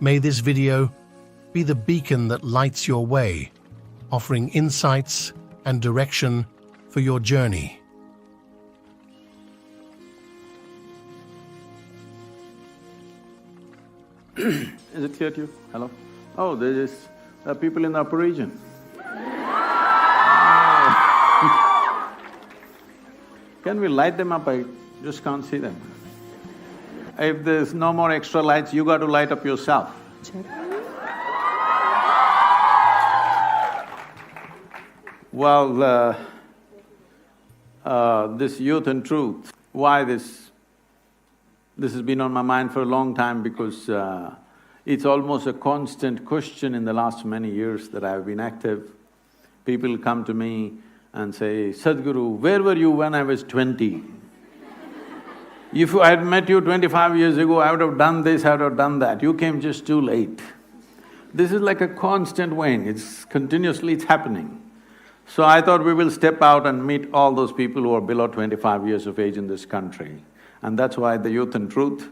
May this video be the beacon that lights your way, offering insights and direction for your journey. Is it clear to you? Hello? Oh, there is people in the upper region. Can we light them up? I just can't see them. If there's no more extra lights, you got to light up yourself. Check. Well, this youth and truth, why this has been on my mind for a long time because it's almost a constant question in the last many years that I've been active. People come to me and say, Sadhguru, where were you when I was 20? If I had met you 25 years ago, I would have done this, I would have done that. You came just too late. This is like a constant wane, it's happening. So I thought we will step out and meet all those people who are below 25 years of age in this country. And that's why the youth and truth.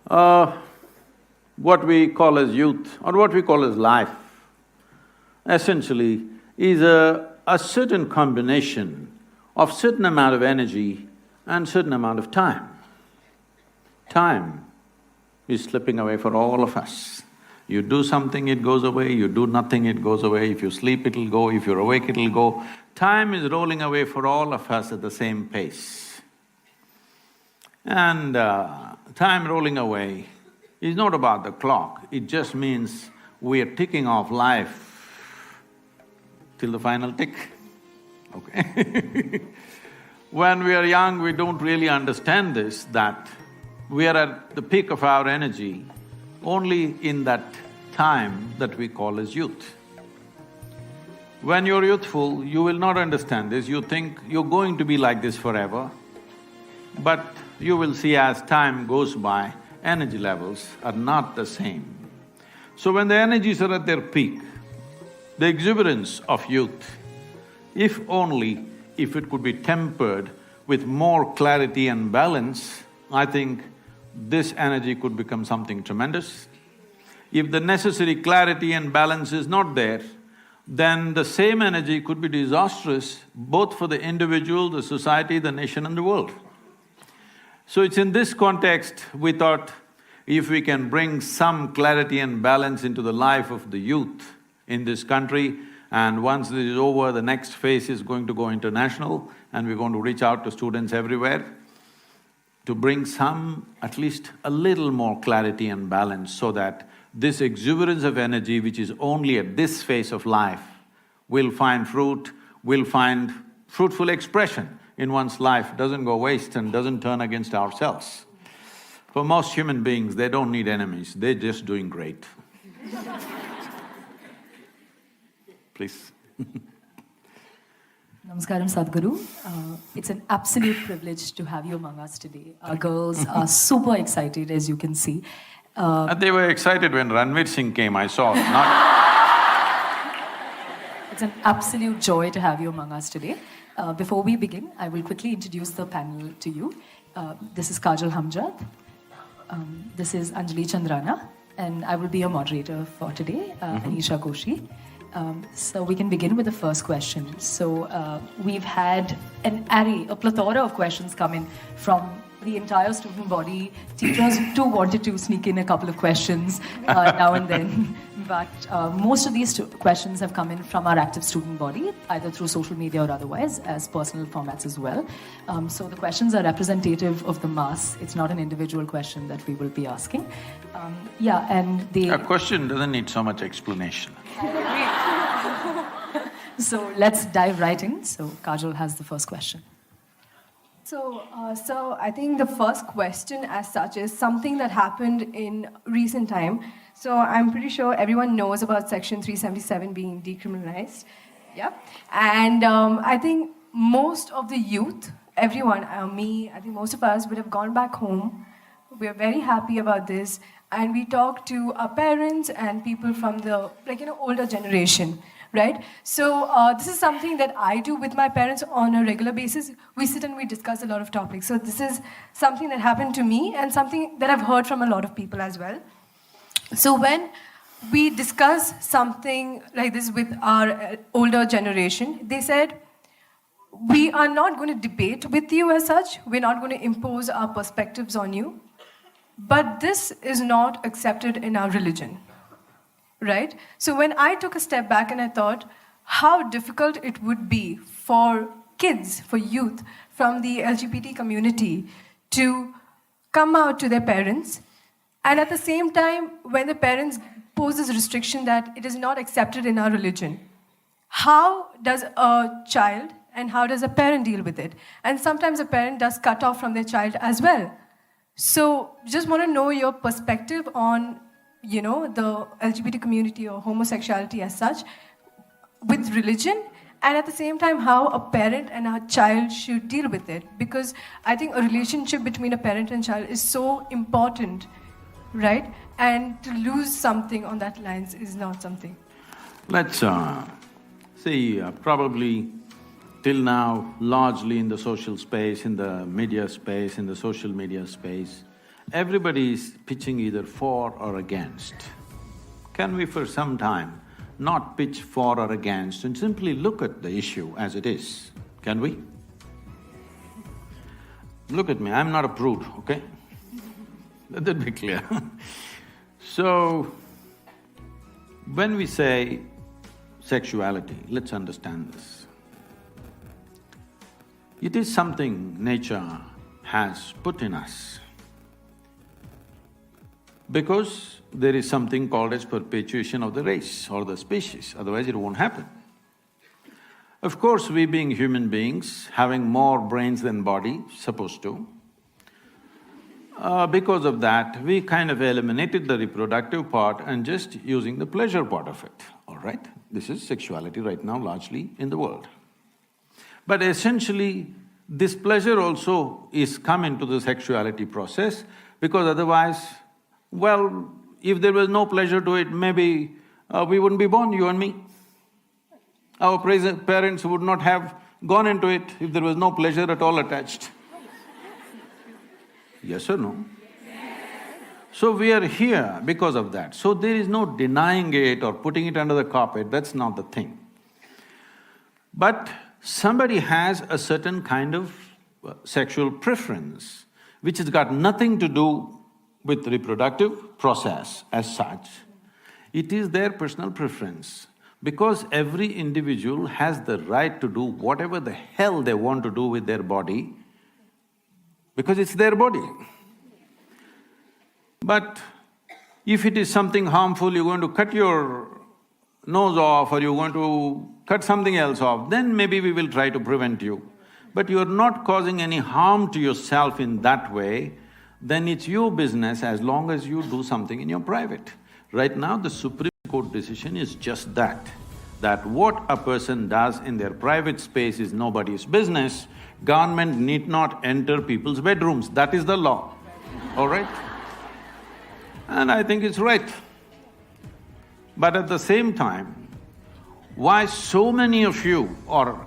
What we call as youth or what we call as life, essentially is a certain combination of certain amount of energy and certain amount of time. Time is slipping away for all of us. You do something, it goes away, you do nothing, it goes away, if you sleep, it'll go, if you're awake, it'll go. Time is rolling away for all of us at the same pace. And time rolling away is not about the clock, it just means we are ticking off life till the final tick, okay? When we are young, we don't really understand this, that we are at the peak of our energy only in that time that we call as youth. When you're youthful, you will not understand this, you think you're going to be like this forever, but you will see as time goes by, energy levels are not the same. So when the energies are at their peak, the exuberance of youth, if it could be tempered with more clarity and balance, I think this energy could become something tremendous. If the necessary clarity and balance is not there, then the same energy could be disastrous both for the individual, the society, the nation and the world. So it's in this context we thought if we can bring some clarity and balance into the life of the youth in this country, and once this is over, the next phase is going to go international and we're going to reach out to students everywhere to bring some, at least a little more clarity and balance so that this exuberance of energy which is only at this phase of life will find fruit, will find fruitful expression in one's life, doesn't go waste and doesn't turn against ourselves. For most human beings, they don't need enemies, they're just doing great. Please. Namaskaram, Sadhguru. It's an absolute privilege to have you among us today. Our girls are super excited, as you can see. They were excited when Ranveer Singh came, I saw, not… It's an absolute joy to have you among us today. Before we begin, I will quickly introduce the panel to you. This is Kajal Hamjad, this is Anjali Chandrana, and I will be your moderator for today, Anisha Koshi. So we can begin with the first question. So we've had an array, a plethora of questions come in from the entire student body. Teachers too wanted to sneak in a couple of questions now and then. But most of these questions have come in from our active student body, either through social media or otherwise, as personal formats as well. So the questions are representative of the mass. It's not an individual question that we will be asking. Yeah, and the… A question doesn't need so much explanation. So let's dive right in. So Kajal has the first question. So I think the first question as such is something that happened in recent time. So I'm pretty sure everyone knows about Section 377 being decriminalized. Yeah. And I think most of the youth, everyone, me, I think most of us would have gone back home. We're very happy about this. And we talked to our parents and people from the, older generation, right? So this is something that I do with my parents on a regular basis. We sit and we discuss a lot of topics. So this is something that happened to me and something that I've heard from a lot of people as well. So when we discuss something like this with our older generation, they said, we are not going to debate with you as such. We're not going to impose our perspectives on you. But this is not accepted in our religion, right? So when I took a step back and I thought how difficult it would be for kids, for youth from the LGBT community to come out to their parents, and at the same time, when the parents pose this restriction that it is not accepted in our religion, how does a child and how does a parent deal with it? And sometimes a parent does cut off from their child as well. So just want to know your perspective on, the LGBT community or homosexuality as such with religion, and at the same time how a parent and a child should deal with it. Because I think a relationship between a parent and child is so important, right? And to lose something on that lines is not something. Let's see, probably till now, largely in the social space, in the media space, in the social media space, everybody is pitching either for or against. Can we for some time not pitch for or against and simply look at the issue as it is? Can we? Look at me, I'm not a prude, okay? Let that be clear. So, when we say sexuality, let's understand this. It is something nature has put in us because there is something called as perpetuation of the race or the species, otherwise it won't happen. Of course, we being human beings, having more brains than body, supposed to, because of that, we kind of eliminated the reproductive part and just using the pleasure part of it, all right? This is sexuality right now largely in the world. But essentially, this pleasure also is come into the sexuality process because otherwise, well, if there was no pleasure to it, maybe we wouldn't be born, you and me. Our parents would not have gone into it if there was no pleasure at all attached. Yes or no? So we are here because of that. So there is no denying it or putting it under the carpet, that's not the thing. But somebody has a certain kind of sexual preference which has got nothing to do with reproductive process as such. It is their personal preference because every individual has the right to do whatever the hell they want to do with their body because it's their body. But if it is something harmful, you're going to cut your nose off or you're going to cut something else off, then maybe we will try to prevent you. But you're not causing any harm to yourself in that way, then it's your business as long as you do something in your private. Right now, the Supreme Court decision is just that what a person does in their private space is nobody's business. Government need not enter people's bedrooms, that is the law, all right? And I think it's right. But at the same time, why so many of you are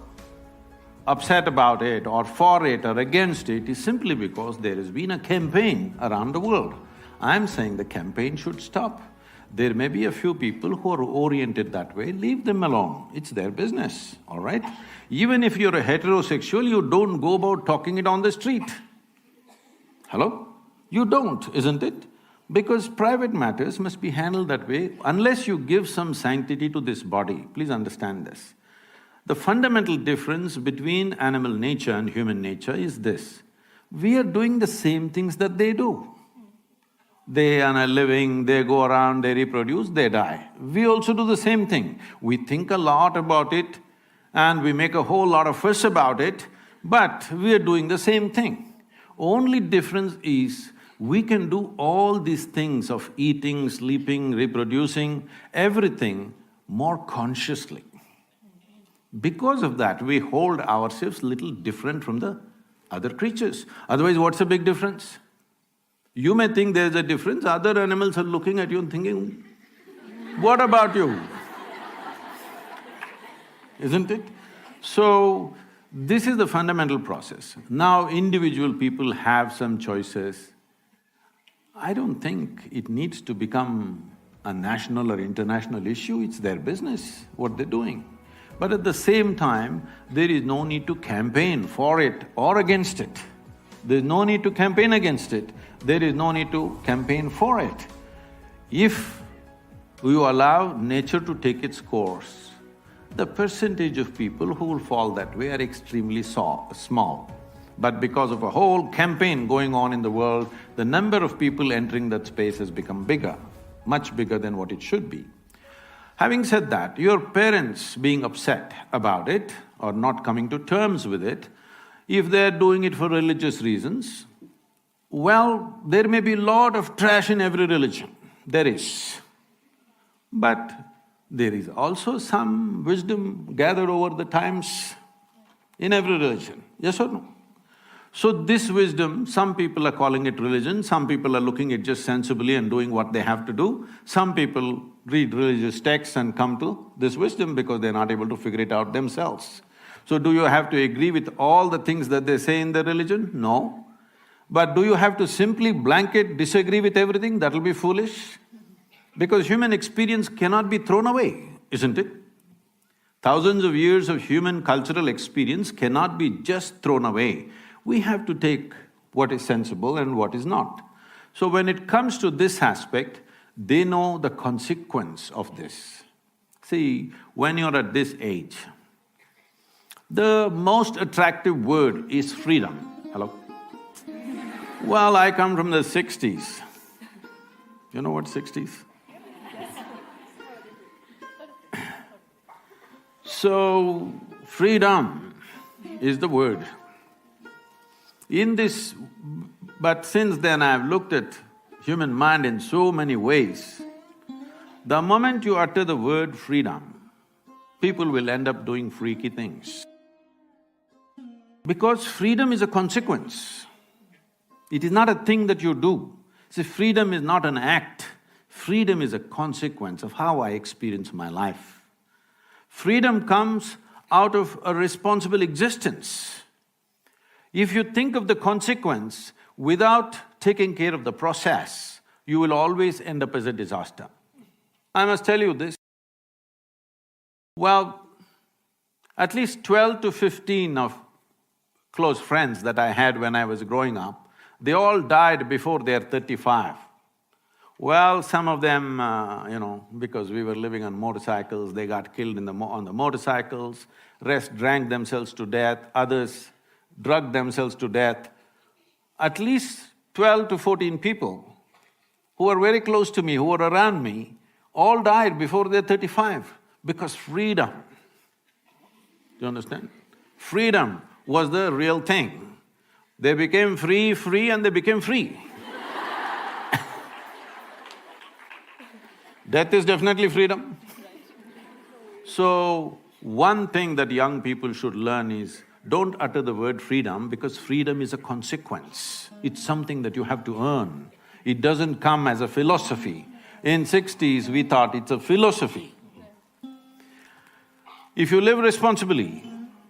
upset about it or for it or against it is simply because there has been a campaign around the world. I'm saying the campaign should stop. There may be a few people who are oriented that way, leave them alone, it's their business, all right? Even if you're a heterosexual, you don't go about talking it on the street. Hello? You don't, isn't it? Because private matters must be handled that way unless you give some sanctity to this body. Please understand this. The fundamental difference between animal nature and human nature is this: we are doing the same things that they do. They earn a living, they go around, they reproduce, they die. We also do the same thing. We think a lot about it and we make a whole lot of fuss about it, but we are doing the same thing. Only difference is we can do all these things of eating, sleeping, reproducing, everything more consciously. Because of that, we hold ourselves little different from the other creatures. Otherwise, what's the big difference? You may think there's a difference, other animals are looking at you and thinking, what about you? isn't it? So, this is the fundamental process. Now individual people have some choices. I don't think it needs to become a national or international issue, it's their business, what they're doing. But at the same time, there is no need to campaign for it or against it. There's no need to campaign against it, there is no need to campaign for it. If you allow nature to take its course, the percentage of people who will fall that way are extremely small. But because of a whole campaign going on in the world, the number of people entering that space has become bigger, much bigger than what it should be. Having said that, your parents being upset about it or not coming to terms with it, if they're doing it for religious reasons, well, there may be a lot of trash in every religion, there is. But there is also some wisdom gathered over the times in every religion, yes or no? So this wisdom, some people are calling it religion, some people are looking at it just sensibly and doing what they have to do. Some people read religious texts and come to this wisdom because they're not able to figure it out themselves. So do you have to agree with all the things that they say in the religion? No. But do you have to simply blanket disagree with everything? That'll be foolish. Because human experience cannot be thrown away, isn't it? Thousands of years of human cultural experience cannot be just thrown away. We have to take what is sensible and what is not. So when it comes to this aspect, they know the consequence of this. See, when you're at this age, the most attractive word is freedom. Hello? Well, I come from the 60s. You know what 60s? So, freedom is the word. In this… but since then I've looked at human mind in so many ways. The moment you utter the word freedom, people will end up doing freaky things. Because freedom is a consequence. It is not a thing that you do. See, freedom is not an act, freedom is a consequence of how I experience my life. Freedom comes out of a responsible existence. If you think of the consequence without taking care of the process, you will always end up as a disaster. I must tell you this. Well, at least 12 to 15 of close friends that I had when I was growing up, they all died before they're 35. Well, some of them, because we were living on motorcycles, they got killed on the motorcycles, rest drank themselves to death, others drugged themselves to death. At least 12 to 14 people who were very close to me, who were around me, all died before they're 35 because freedom. Do you understand? Freedom was the real thing. They became free, and they became free. Death is definitely freedom. So, one thing that young people should learn is, don't utter the word freedom because freedom is a consequence. It's something that you have to earn. It doesn't come as a philosophy. In 60s, we thought it's a philosophy. If you live responsibly,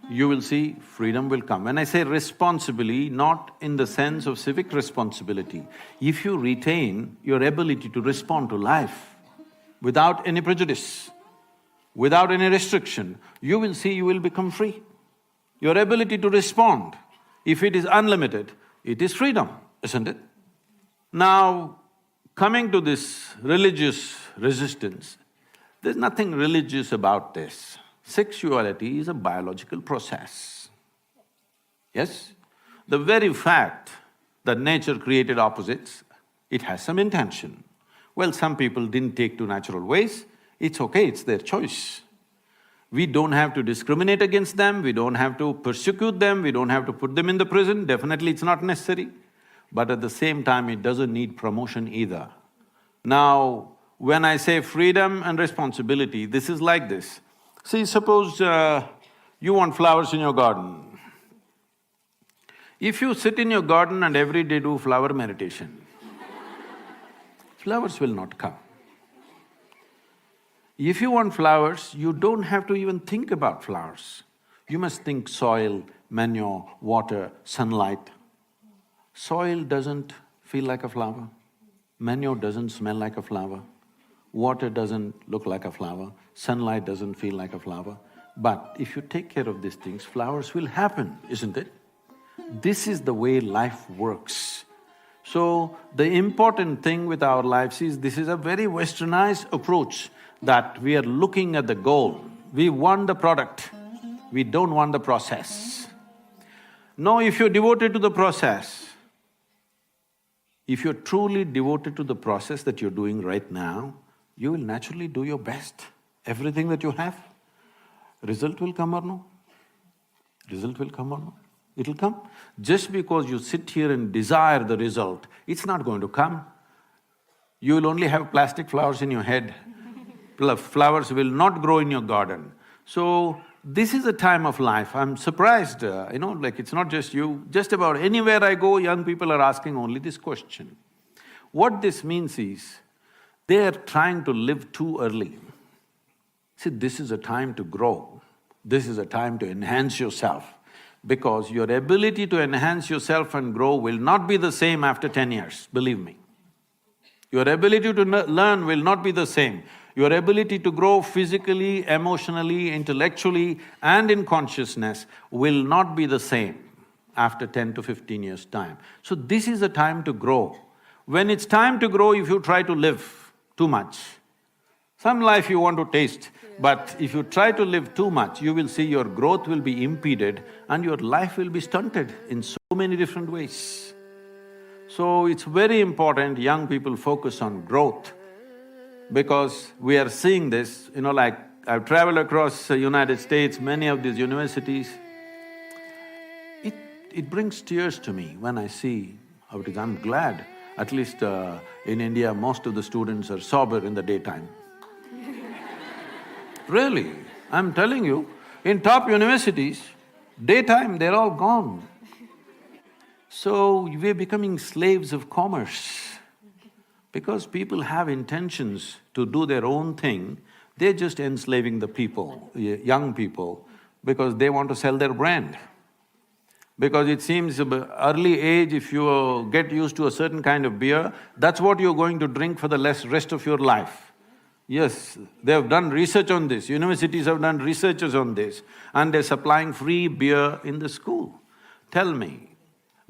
you will see freedom will come. When I say responsibly, not in the sense of civic responsibility, if you retain your ability to respond to life without any prejudice, without any restriction, you will see you will become free. Your ability to respond, if it is unlimited, it is freedom, isn't it? Now, coming to this religious resistance, there's nothing religious about this. Sexuality is a biological process. Yes? The very fact that nature created opposites, it has some intention. Well, some people didn't take to natural ways, it's okay, it's their choice. We don't have to discriminate against them, we don't have to persecute them, we don't have to put them in the prison, definitely it's not necessary. But at the same time, it doesn't need promotion either. Now, when I say freedom and responsibility, this is like this. See, suppose you want flowers in your garden. If you sit in your garden and every day do flower meditation, flowers will not come. If you want flowers, you don't have to even think about flowers. You must think soil, manure, water, sunlight. Soil doesn't feel like a flower. Manure doesn't smell like a flower. Water doesn't look like a flower. Sunlight doesn't feel like a flower. But if you take care of these things, flowers will happen, isn't it? This is the way life works. So, the important thing with our lives is, this is a very westernized approach that we are looking at the goal. We want the product, we don't want the process. No, if you're devoted to the process, if you're truly devoted to the process that you're doing right now, you will naturally do your best. Everything that you have, result will come or no? Result will come or no? It'll come. Just because you sit here and desire the result, it's not going to come. You will only have plastic flowers in your head. Flowers will not grow in your garden. So, this is a time of life. I'm surprised, like it's not just you, just about anywhere I go, young people are asking only this question. What this means is, they are trying to live too early. See, this is a time to grow. This is a time to enhance yourself, because your ability to enhance yourself and grow will not be the same after 10 years, believe me. Your ability to learn will not be the same. Your ability to grow physically, emotionally, intellectually and in consciousness will not be the same after 10 to 15 years' time. So this is a time to grow. When it's time to grow, if you try to live too much, some life you want to taste, but if you try to live too much, you will see your growth will be impeded and your life will be stunted in so many different ways. So it's very important young people focus on growth, because we are seeing this, like I've traveled across the United States, many of these universities. It brings tears to me when I see how it is. I'm glad, at least in India, most of the students are sober in the daytime. Really, I'm telling you, in top universities, daytime they're all gone. So we're becoming slaves of commerce. Because people have intentions to do their own thing, they're just enslaving the people, young people, because they want to sell their brand. Because it seems early age, if you get used to a certain kind of beer, that's what you're going to drink for the rest of your life. Yes, they have done research on this, universities have done researches on this, and they're supplying free beer in the school. Tell me,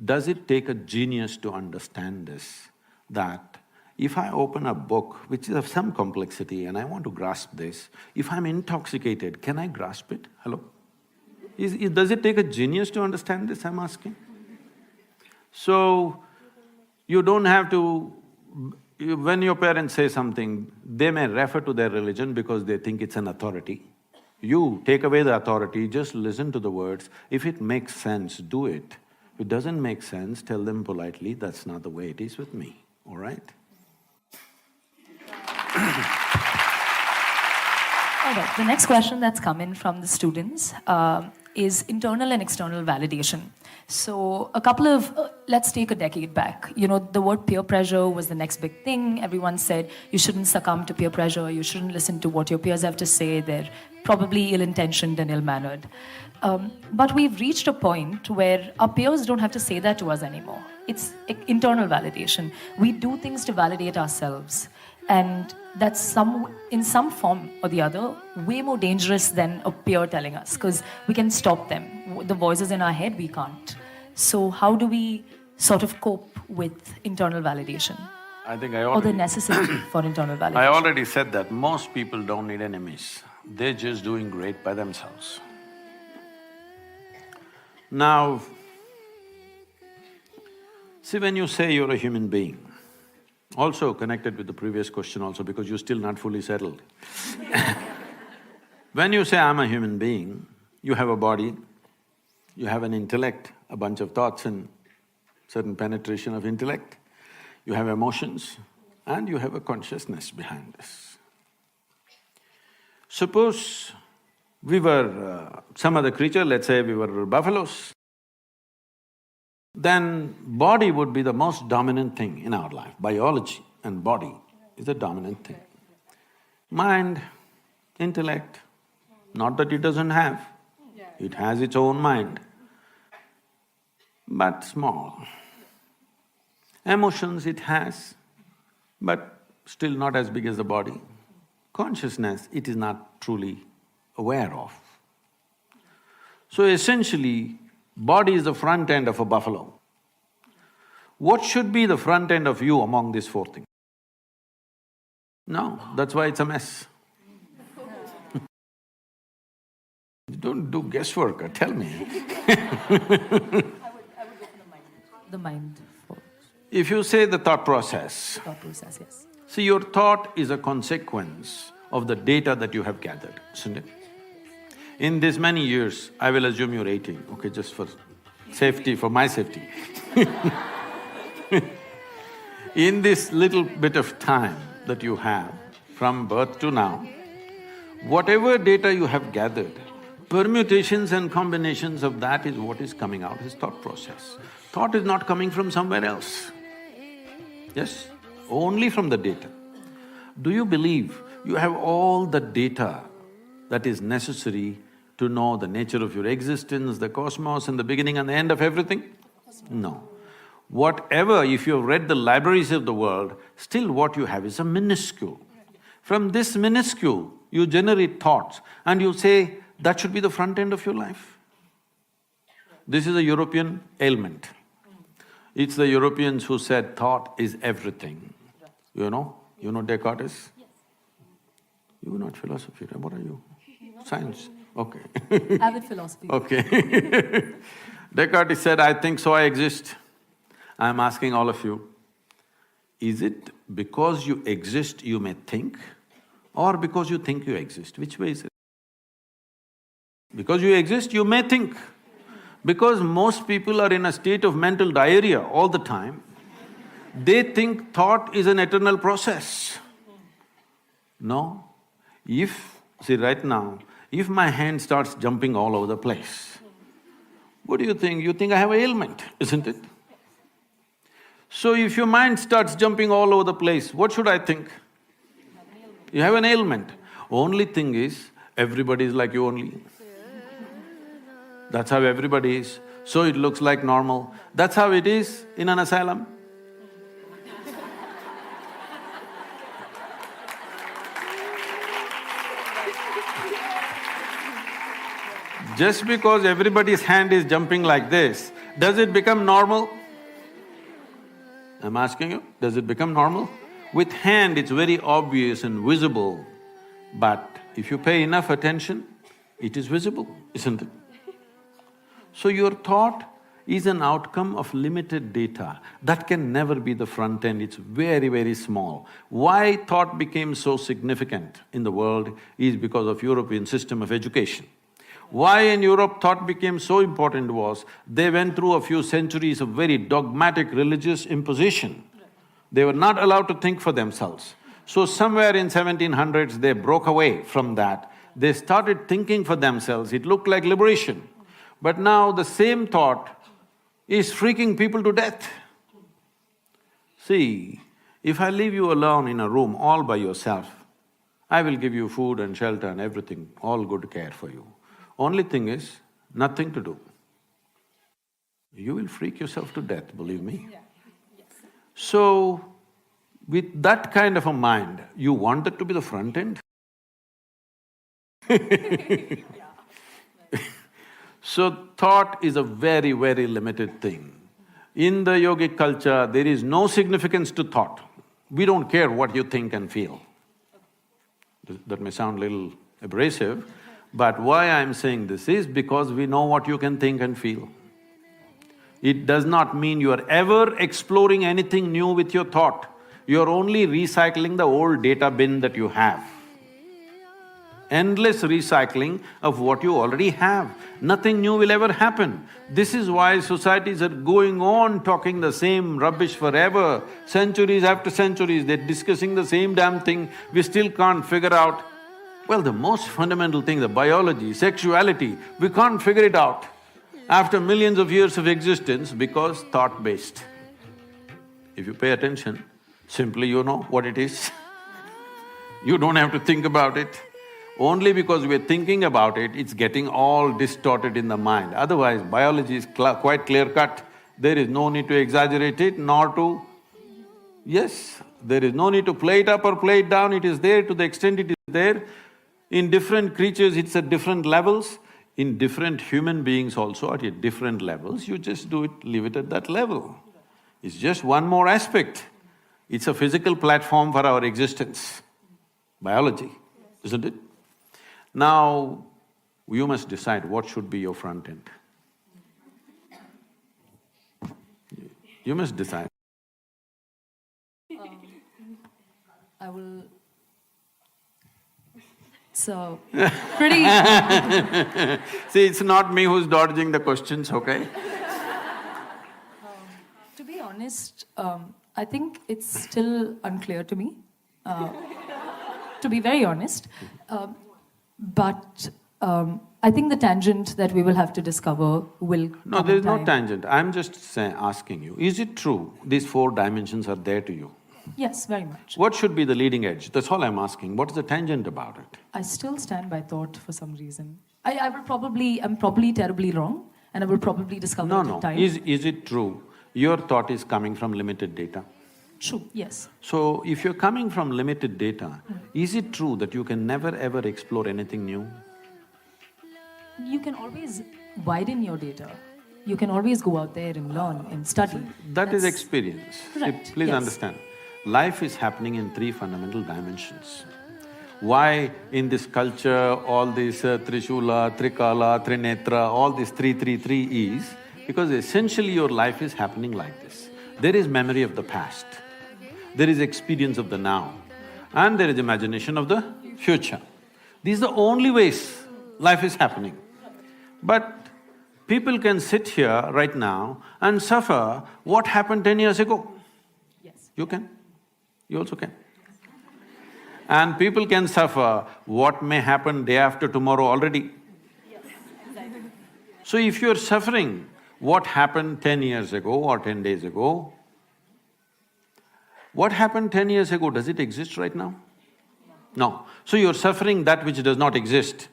does it take a genius to understand this, that if I open a book which is of some complexity and I want to grasp this, if I'm intoxicated, can I grasp it? Hello? Does it take a genius to understand this, I'm asking? So, you don't have to… when your parents say something, they may refer to their religion because they think it's an authority. You take away the authority, just listen to the words. If it makes sense, do it. If it doesn't make sense, tell them politely, that's not the way it is with me, all right? All right, the next question that's come in from the students is internal and external validation. So let's take a decade back. The word peer pressure was the next big thing. Everyone said you shouldn't succumb to peer pressure, you shouldn't listen to what your peers have to say, they're probably ill-intentioned and ill-mannered. But we've reached a point where our peers don't have to say that to us anymore. It's internal validation. We do things to validate ourselves. And that's in some form or the other, way more dangerous than a peer telling us, because we can stop them. The voices in our head, we can't. So how do we sort of cope with internal validation? I think or the necessity for internal validation? I already said that most people don't need enemies. They're just doing great by themselves. Now, see, when you say you're a human being, also connected with the previous question also, because you're still not fully settled. When you say, I'm a human being, you have a body, you have an intellect, a bunch of thoughts and certain penetration of intellect, you have emotions, and you have a consciousness behind this. Suppose we were some other creature, let's say we were buffaloes, then body would be the most dominant thing in our life. Biology and body is the dominant thing. Mind, intellect. Not that it doesn't have, it has its own mind, but small. Emotions it has, but still not as big as the body. Consciousness it is not truly aware of. So essentially, body is the front end of a buffalo. What should be the front end of you among these four things? No, that's why it's a mess. Don't do guesswork, tell me. The mind. If you say the thought process, Yes. see, your thought is a consequence of the data that you have gathered, isn't it? In this many years, I will assume you're 18, okay, just for safety, for my safety. In this little bit of time that you have, from birth to now, whatever data you have gathered, permutations and combinations of that is what is coming out as thought process. Thought is not coming from somewhere else. Yes, only from the data. Do you believe you have all the data that is necessary to know the nature of your existence, the cosmos and the beginning and the end of everything? No. Whatever, if you have read the libraries of the world, still what you have is a minuscule. From this minuscule, you generate thoughts and you say, that should be the front end of your life. This is a European ailment. It's the Europeans who said thought is everything. You know Descartes is? You are not philosophy, right? What are you? Science, okay. Avid philosophy. Okay. Descartes said, I think so I exist. I'm asking all of you, is it because you exist you may think, or because you think you exist? Which way is it? Because you exist, you may think. Because most people are in a state of mental diarrhea all the time, they think thought is an eternal process. No. See right now, if my hand starts jumping all over the place, what do you think? You think I have an ailment, isn't it? So if your mind starts jumping all over the place, what should I think? You have an ailment. Only thing is, everybody is like you only. That's how everybody is. So it looks like normal. That's how it is in an asylum. Just because everybody's hand is jumping like this, does it become normal? I'm asking you, does it become normal? With hand, it's very obvious and visible, but if you pay enough attention, it is visible, isn't it? So your thought is an outcome of limited data. That can never be the front end, it's very, very small. Why thought became so significant in the world is because of European system of education. Why in Europe thought became so important was, they went through a few centuries of very dogmatic religious imposition. They were not allowed to think for themselves. So somewhere in 1700s, they broke away from that. They started thinking for themselves, it looked like liberation. But now the same thought is freaking people to death. See, if I leave you alone in a room all by yourself, I will give you food and shelter and everything, all good care for you. Only thing is, nothing to do. You will freak yourself to death, believe me. So, with that kind of a mind, you want it to be the front end? So, thought is a very, very limited thing. In the yogic culture, there is no significance to thought. We don't care what you think and feel. That may sound a little abrasive, but why I'm saying this is because we know what you can think and feel. It does not mean you are ever exploring anything new with your thought. You're only recycling the old data bin that you have. Endless recycling of what you already have. Nothing new will ever happen. This is why societies are going on talking the same rubbish forever. Centuries after centuries, they're discussing the same damn thing. We still can't figure out, well, the most fundamental thing, the biology, sexuality, we can't figure it out after millions of years of existence because thought-based. If you pay attention, simply you know what it is. You don't have to think about it. Only because we're thinking about it, it's getting all distorted in the mind. Otherwise, biology is quite clear-cut. There is no need to exaggerate it, nor to… Yes, there is no need to play it up or play it down, it is there to the extent it is there. In different creatures, it's at different levels. In different human beings also at different levels, you just do it, leave it at that level. It's just one more aspect. It's a physical platform for our existence, biology, isn't it? Now, you must decide what should be your front end. You must decide. I will… So, pretty… See, it's not me who's dodging the questions, okay? To be honest, I think it's still unclear to me, to be very honest. But I think the tangent that we will have to discover will come No, there is in no time. tangent. I'm just asking you, is it true these four dimensions are there to you? Yes, very much. What should be the leading edge? That's all I'm asking. What is the tangent about it? I still stand by thought for some reason. I'm probably terribly wrong, and I will probably discover No, it in no. time. Is it true your thought is coming from limited data? True, yes. So, if you're coming from limited data, is it true that you can never ever explore anything new? You can always widen your data. You can always go out there and learn and study. That is That's experience. See, correct, please yes. understand, life is happening in three fundamental dimensions. Why in this culture all this Trishula, Trikala, Trinetra, all this three is, because essentially your life is happening like this. There is memory of the past, there is experience of the now, and there is imagination of the future. These are the only ways life is happening. But people can sit here right now and suffer what happened 10 years ago. Yes. You can, you also can. And people can suffer what may happen day after tomorrow already. So if you're suffering what happened 10 years ago or 10 days ago, what happened 10 years ago, does it exist right now? No. So you're suffering that which does not exist.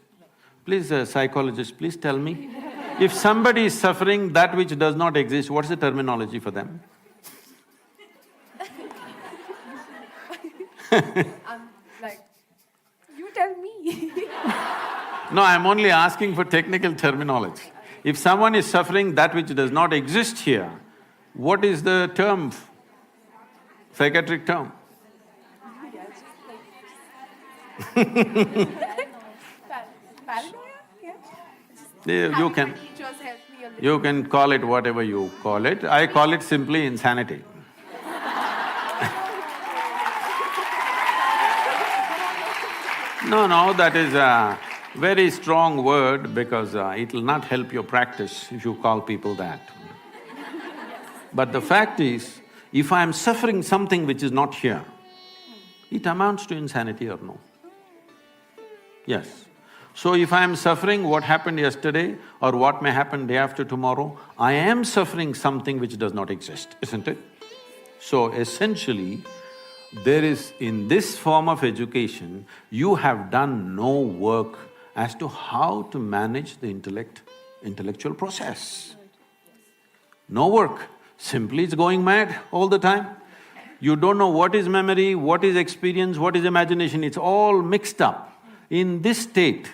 Please, psychologist, please tell me, if somebody is suffering that which does not exist, what's the terminology for them? I'm like, you tell me. No, I'm only asking for technical terminology. If someone is suffering that which does not exist here, what is the term, psychiatric term? Paranoia? You can… Teachers help me a little. You can call it whatever you call it. I call it simply insanity. No, that is a very strong word because it will not help your practice if you call people that. But the fact is, if I'm suffering something which is not here, it amounts to insanity or no? Yes. So if I am suffering what happened yesterday or what may happen day after tomorrow, I am suffering something which does not exist, isn't it? So essentially, there is… in this form of education, you have done no work as to how to manage the intellectual process. No work, simply it's going mad all the time. You don't know what is memory, what is experience, what is imagination, it's all mixed up. In this state,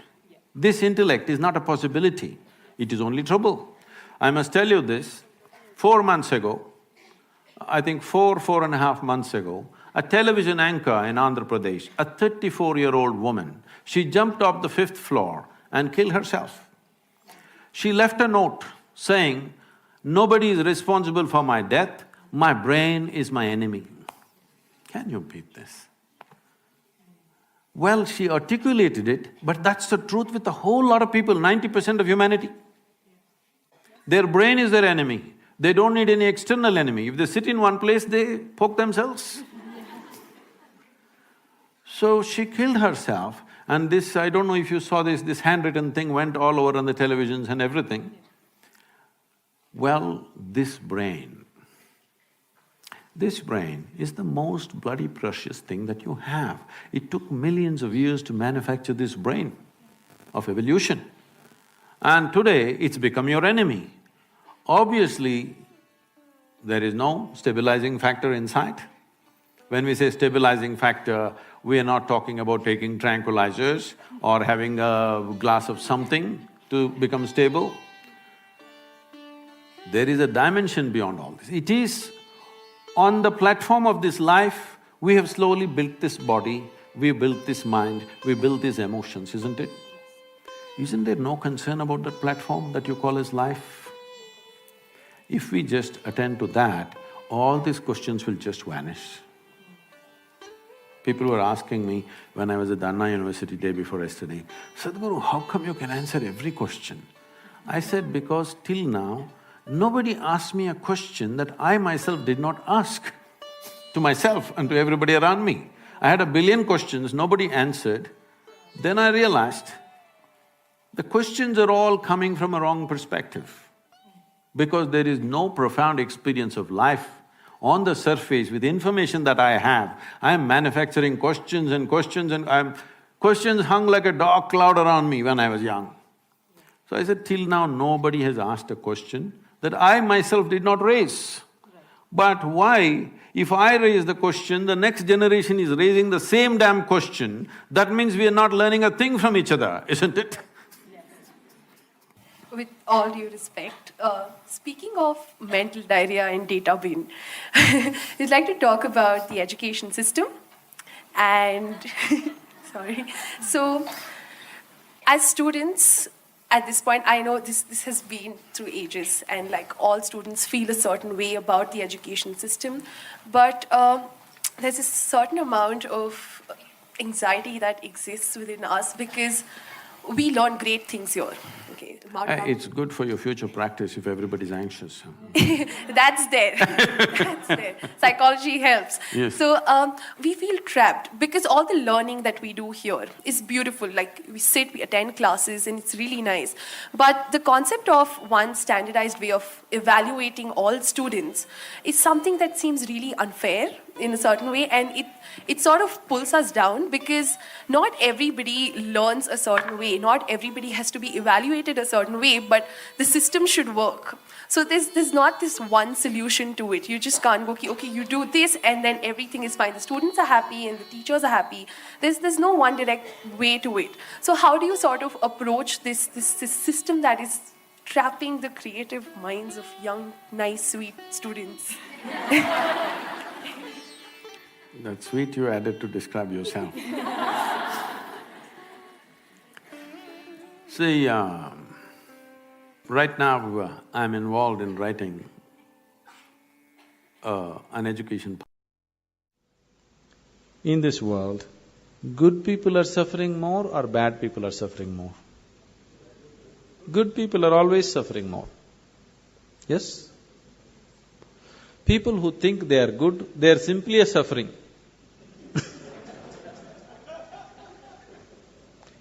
this intellect is not a possibility, it is only trouble. I must tell you this, 4 months ago, I think 4.5 months ago, a television anchor in Andhra Pradesh, a 34-year-old woman, she jumped off the 5th floor and killed herself. She left a note saying, "Nobody is responsible for my death, my brain is my enemy." Can you beat this? Well, she articulated it, but that's the truth with a whole lot of people, 90% of humanity. Their brain is their enemy. They don't need any external enemy. If they sit in one place, they poke themselves. So she killed herself, and this… I don't know if you saw this handwritten thing went all over on the televisions and everything. Well, this brain, This brain is the most bloody precious thing that you have. It took millions of years to manufacture this brain of evolution. And today, it's become your enemy. Obviously, there is no stabilizing factor inside. When we say stabilizing factor, we are not talking about taking tranquilizers or having a glass of something to become stable. There is a dimension beyond all this. It is on the platform of this life, we have slowly built this body, we built this mind, we built these emotions, isn't it? Isn't there no concern about that platform that you call as life? If we just attend to that, all these questions will just vanish. People were asking me when I was at Anna University day before yesterday, Sadhguru, how come you can answer every question? I said, because till now, nobody asked me a question that I myself did not ask to myself and to everybody around me. I had a billion questions, nobody answered. Then I realized, the questions are all coming from a wrong perspective. Because there is no profound experience of life. On the surface, with information that I have, I am manufacturing questions and questions hung like a dark cloud around me when I was young. So I said, till now nobody has asked a question that I myself did not raise. But why, if I raise the question, the next generation is raising the same damn question, that means we are not learning a thing from each other, isn't it? With all due respect, speaking of mental diarrhea and data bin, I'd like to talk about the education system and sorry. So, as students, at this point, I know this has been through ages and like all students feel a certain way about the education system, but there's a certain amount of anxiety that exists within us because we learn great things here. Okay, it's good for your future practice if everybody's anxious. That's there. That's there. Psychology helps. Yes. So we feel trapped because all the learning that we do here is beautiful. Like we sit, we attend classes, and it's really nice. But the concept of one standardized way of evaluating all students is something that seems really unfair in a certain way, and it sort of pulls us down because not everybody learns a certain way, not everybody has to be evaluated a certain way, but the system should work. So there's not this one solution to it. You just can't go, okay, you do this and then everything is fine. The students are happy and the teachers are happy. There's no one direct way to it. So how do you sort of approach this system that is trapping the creative minds of young, nice, sweet students? That's sweet you added to describe yourself. See, right now I'm involved in writing an education. In this world, good people are suffering more or bad people are suffering more? Good people are always suffering more. Yes? People who think they are good, they are simply a suffering.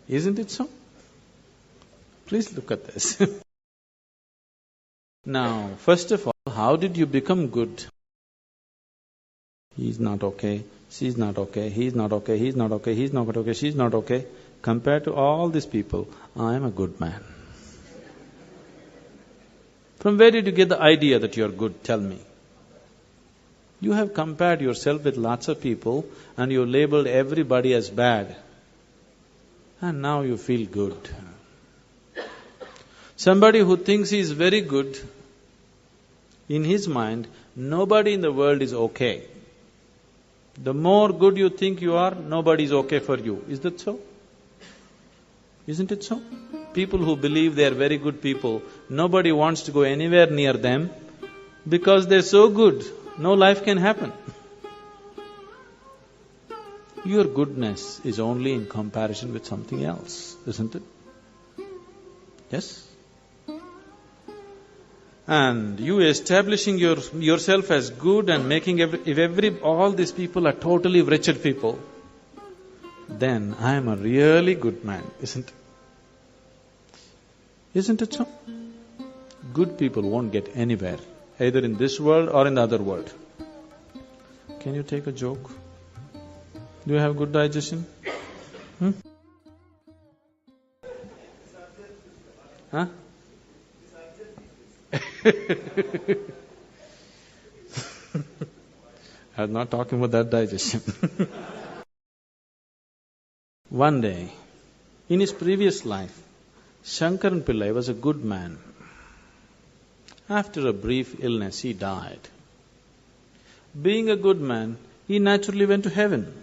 Isn't it so? Please look at this. Now, first of all, how did you become good? He's not okay, she's not okay, he's not okay, he's not okay, he's not okay, she's not okay. Compared to all these people, I am a good man. From where did you get the idea that you're good? Tell me. You have compared yourself with lots of people and you labeled everybody as bad. And now you feel good. Somebody who thinks he is very good, in his mind, nobody in the world is okay. The more good you think you are, nobody is okay for you. Is that so? Isn't it so? People who believe they are very good people, nobody wants to go anywhere near them because they're so good, no life can happen. Your goodness is only in comparison with something else, isn't it? Yes? And you establishing yourself as good and making all these people are totally wretched people, then I am a really good man, isn't it? Isn't it so? Good people won't get anywhere, either in this world or in the other world. Can you take a joke? Do you have good digestion? Hmm? Huh? I'm not talking about that digestion. One day, in his previous life, Shankaran Pillai was a good man. After a brief illness, he died. Being a good man, he naturally went to heaven.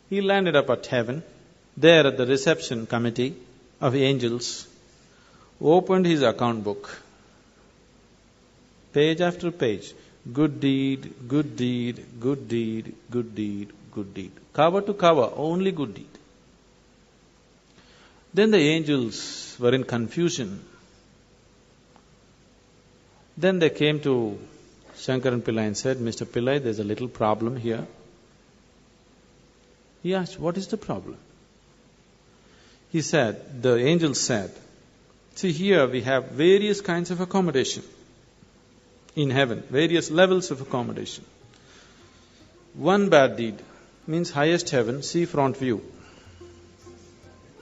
He landed up at heaven, there at the reception committee of angels, opened his account book. Page after page, good deed, good deed, good deed, good deed, good deed. Cover to cover, only good deed. Then the angels were in confusion. Then they came to Shankaran Pillai and said, Mr. Pillai, there's a little problem here. He asked, what is the problem? He said, the angels said, see here we have various kinds of accommodation in heaven, various levels of accommodation. One bad deed means highest heaven, sea front view.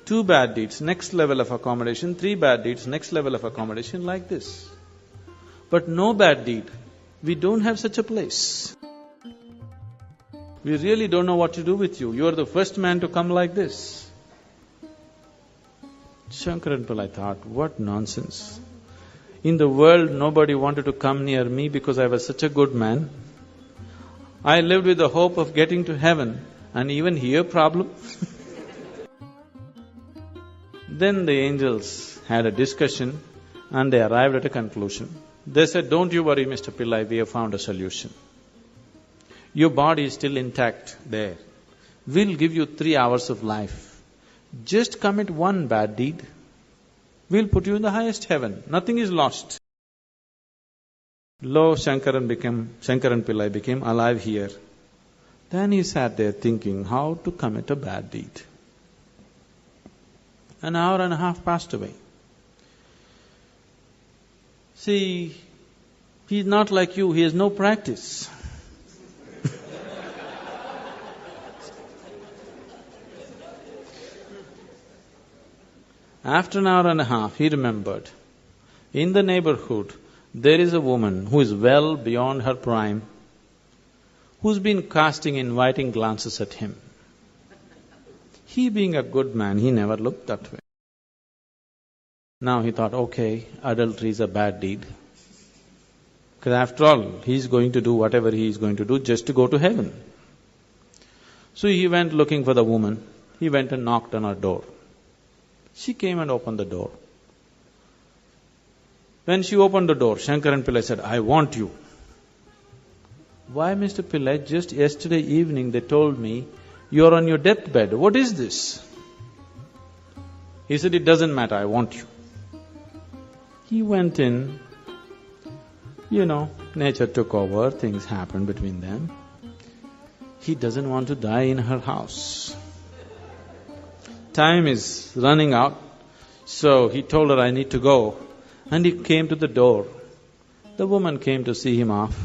2 bad deeds, next level of accommodation. 3 bad deeds, next level of accommodation, like this. But no bad deed, we don't have such a place. We really don't know what to do with you. You are the first man to come like this. Shankaran Pillai thought, what nonsense. In the world, nobody wanted to come near me because I was such a good man. I lived with the hope of getting to heaven, and even here problem? Then the angels had a discussion and they arrived at a conclusion. They said, don't you worry, Mr. Pillai, we have found a solution. Your body is still intact there. We'll give you 3 hours of life. Just commit one bad deed. We'll put you in the highest heaven. Nothing is lost. Lo, Shankaran Pillai became alive here. Then he sat there thinking how to commit a bad deed. An hour and a half passed away. See, he's not like you, he has no practice. After an hour and a half, he remembered, in the neighborhood, there is a woman who is well beyond her prime, who's been casting inviting glances at him. He being a good man, he never looked that way. Now he thought, okay, adultery is a bad deed. Because after all, he's going to do whatever he is going to do just to go to heaven. So he went looking for the woman. He went and knocked on her door. She came and opened the door. When she opened the door, Shankaran Pillai said, I want you. Why, Mr. Pillai, just yesterday evening they told me, you're on your deathbed, what is this? He said, it doesn't matter, I want you. He went in, nature took over, things happened between them. He doesn't want to die in her house. Time is running out, so he told her, I need to go. And he came to the door. The woman came to see him off,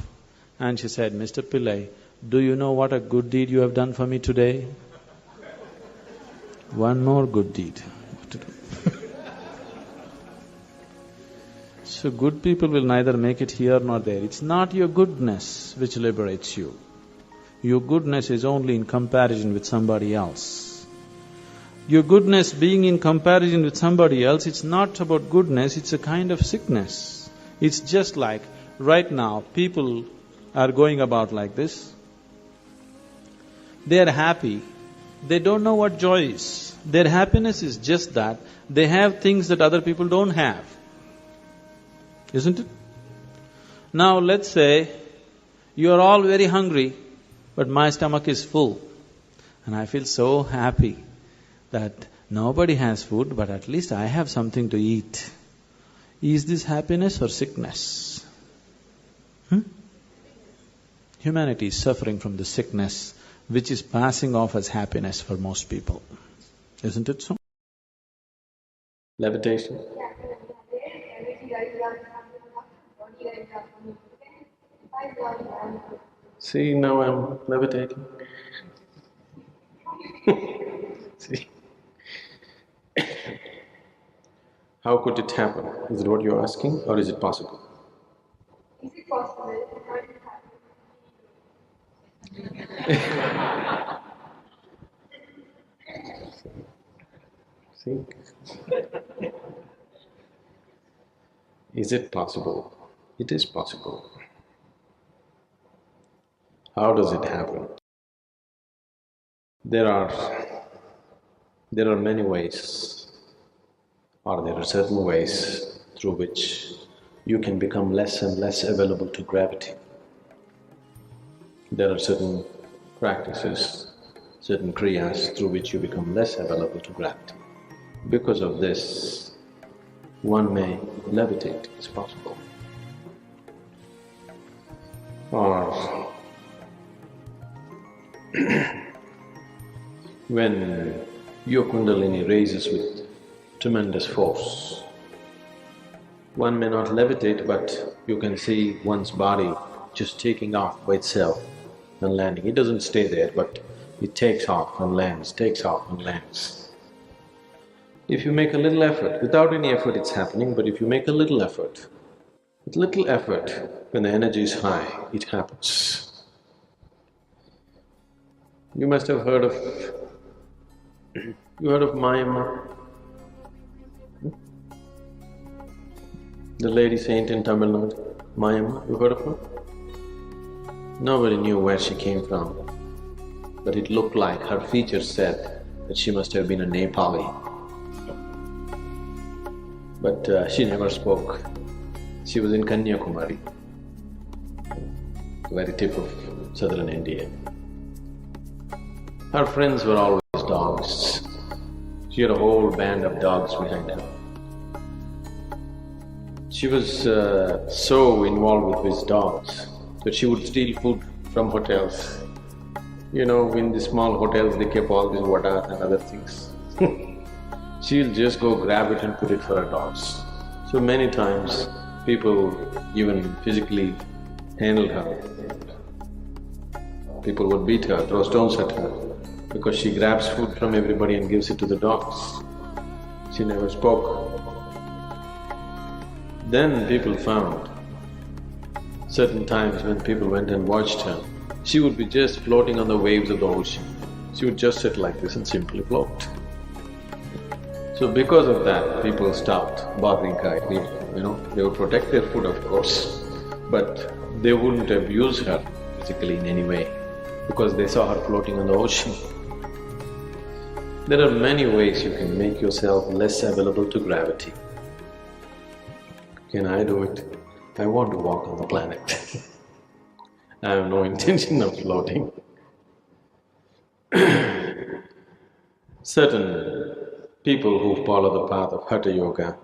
and she said, Mr. Pillai, do you know what a good deed you have done for me today? One more good deed. What to do? So good people will neither make it here nor there. It's not your goodness which liberates you. Your goodness is only in comparison with somebody else. Your goodness being in comparison with somebody else, it's not about goodness, it's a kind of sickness. It's just like, right now, people are going about like this. They are happy, they don't know what joy is. Their happiness is just that they have things that other people don't have. Isn't it? Now let's say, you are all very hungry, but my stomach is full, and I feel so happy that nobody has food, but at least I have something to eat. Is this happiness or sickness? Humanity is suffering from the sickness which is passing off as happiness for most people. Isn't it so? Levitation. See, now I'm levitating. See? How could it happen? Is it what you're asking, or is it possible? Is it possible? How did it happen? See? Is it possible? It is possible. How does it happen? There are many ways, or there are certain ways through which you can become less and less available to gravity. There are certain practices, certain kriyas through which you become less available to gravity. Because of this, one may levitate, it's possible. Or when your kundalini raises with tremendous force, one may not levitate, but you can see one's body just taking off by itself and landing. It doesn't stay there, but it takes off and lands, takes off and lands. If you make a little effort, without any effort it's happening, but if you make a little effort, with little effort, when the energy is high, it happens. You must have heard of… you heard of Mayamma? The lady saint in Tamil Nadu, Mayamma, you heard of her? Nobody knew where she came from, but it looked like her features said that she must have been a Nepali. But she never spoke. She was in Kanyakumari, the very tip of southern India. Her friends were always dogs. She had a whole band of dogs behind her. She was so involved with these dogs that she would steal food from hotels. You know, in the small hotels they keep all these vadas and other things. She'll just go grab it and put it for her dogs. So many times people even physically handled her. People would beat her, throw stones at her, because she grabs food from everybody and gives it to the dogs. She never spoke. Then people found certain times when people went and watched her, she would be just floating on the waves of the ocean. She would just sit like this and simply float. So because of that, people stopped bothering her. You know, they would protect their food, of course, but they wouldn't abuse her physically in any way because they saw her floating on the ocean. There are many ways you can make yourself less available to gravity. Can I do it? I want to walk on the planet. I have no intention of floating. Certain people who follow the path of Hatha Yoga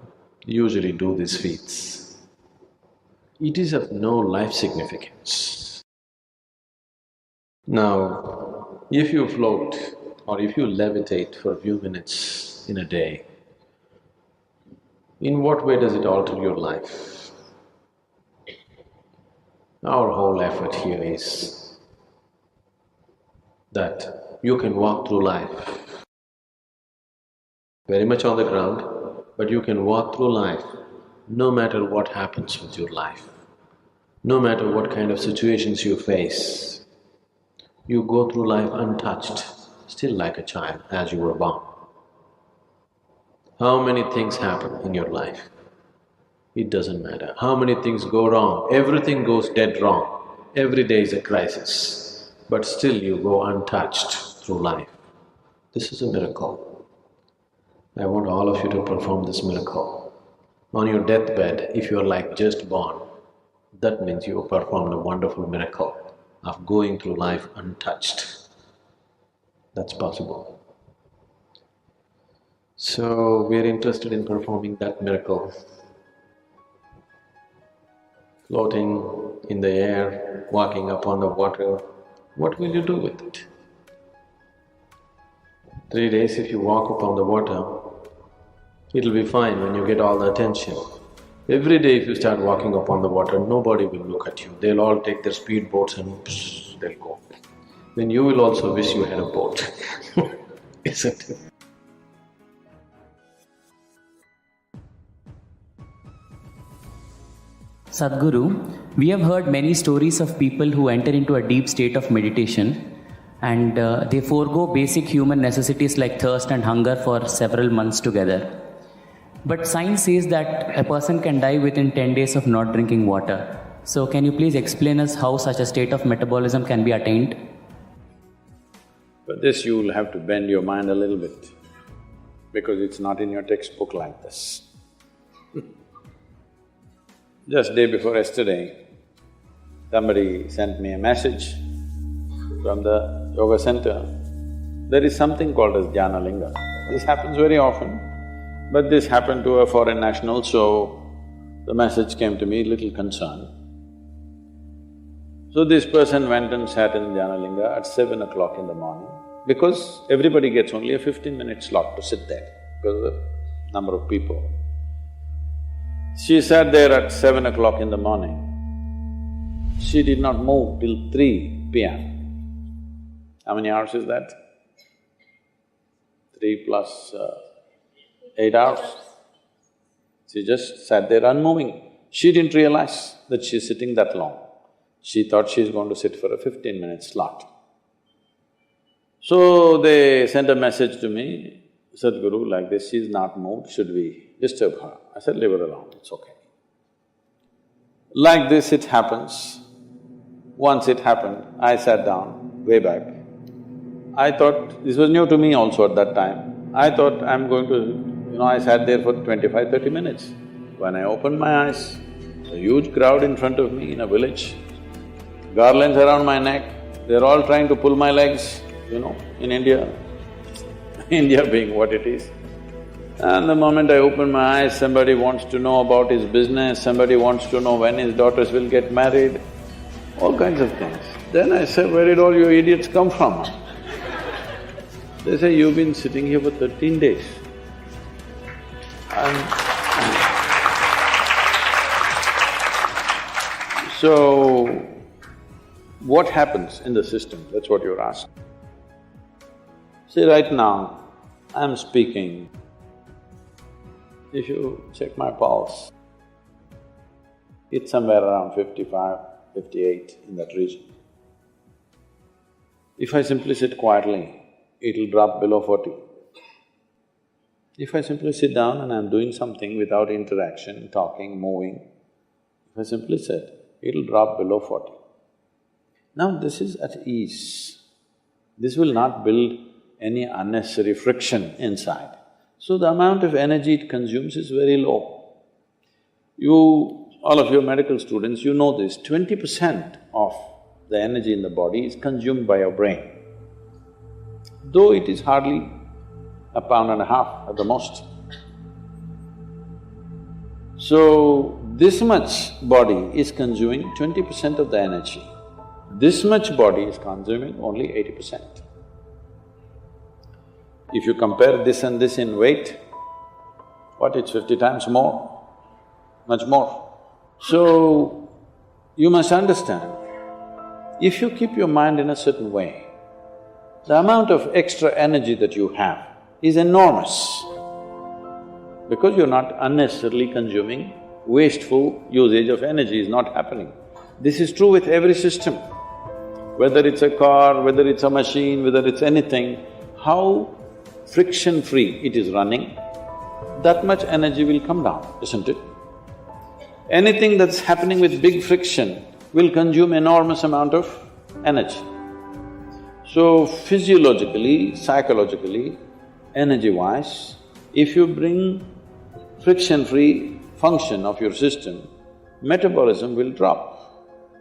usually do these feats. It is of no life significance. Now, if you float or if you levitate for a few minutes in a day, in what way does it alter your life? Our whole effort here is that you can walk through life very much on the ground, but you can walk through life no matter what happens with your life, no matter what kind of situations you face. You go through life untouched, still like a child as you were born. How many things happen in your life? It doesn't matter. How many things go wrong? Everything goes dead wrong. Every day is a crisis, but still you go untouched through life. This is a miracle. I want all of you to perform this miracle. On your deathbed, if you're like just born, that means you performed a wonderful miracle of going through life untouched. That's possible. So, we are interested in performing that miracle. Floating in the air, walking upon the water, what will you do with it? 3 days if you walk upon the water, it'll be fine when you get all the attention. Every day if you start walking upon the water, nobody will look at you. They'll all take their speedboats and psh, they'll go. Then you will also wish you had a boat, isn't it? Sadhguru, we have heard many stories of people who enter into a deep state of meditation and they forego basic human necessities like thirst and hunger for several months together. But science says that a person can die within 10 days of not drinking water. So can you please explain us how such a state of metabolism can be attained? For this you will have to bend your mind a little bit, because it's not in your textbook like this. Just day before yesterday, somebody sent me a message from the yoga center. There is something called as Jnana Linga. This happens very often, but this happened to a foreign national, so the message came to me, little concerned. So this person went and sat in Jnana Linga at 7 o'clock in the morning, because everybody gets only a 15-minute slot to sit there because of the number of people. She sat there at 7 o'clock in the morning. She did not move till 3 p.m. How many hours is that? 3 plus 8 hours. She just sat there unmoving. She didn't realize that she's sitting that long. She thought she's going to sit for a 15-minute slot. So they sent a message to me, Sadhguru, like this, she's not moved, should we disturb her? I said, leave her alone, it's okay. Like this it happens. Once it happened, I sat down, way back. I thought, this was new to me also at that time, I thought I'm going to… I sat there for 25–30 minutes. When I opened my eyes, a huge crowd in front of me in a village, garlands around my neck, they're all trying to pull my legs, in India, India being what it is. And the moment I open my eyes, somebody wants to know about his business, somebody wants to know when his daughters will get married, all kinds of things. Then I say, where did all you idiots come from? They say, you've been sitting here for 13 days. So, what happens in the system? That's what you're asking. See, right now, I'm speaking. If you check my pulse, it's somewhere around 55, 58, in that region. If I simply sit quietly, it'll drop below 40. If I simply sit down and I'm doing something without interaction, talking, moving, if I simply sit, it'll drop below 40. Now this is at ease. This will not build any unnecessary friction inside. So the amount of energy it consumes is very low. All of you medical students, you know this, 20% of the energy in the body is consumed by your brain, though it is hardly a pound and a half at the most. So, this much body is consuming 20% of the energy. This much body is consuming only 80%. If you compare this and this in weight, what, it's 50 times more, much more. So, you must understand, if you keep your mind in a certain way, the amount of extra energy that you have is enormous, because you're not unnecessarily consuming, wasteful usage of energy is not happening. This is true with every system. Whether it's a car, whether it's a machine, whether it's anything, how friction-free it is running, that much energy will come down, isn't it? Anything that's happening with big friction will consume enormous amount of energy. So physiologically, psychologically, energy-wise, if you bring friction-free function of your system, metabolism will drop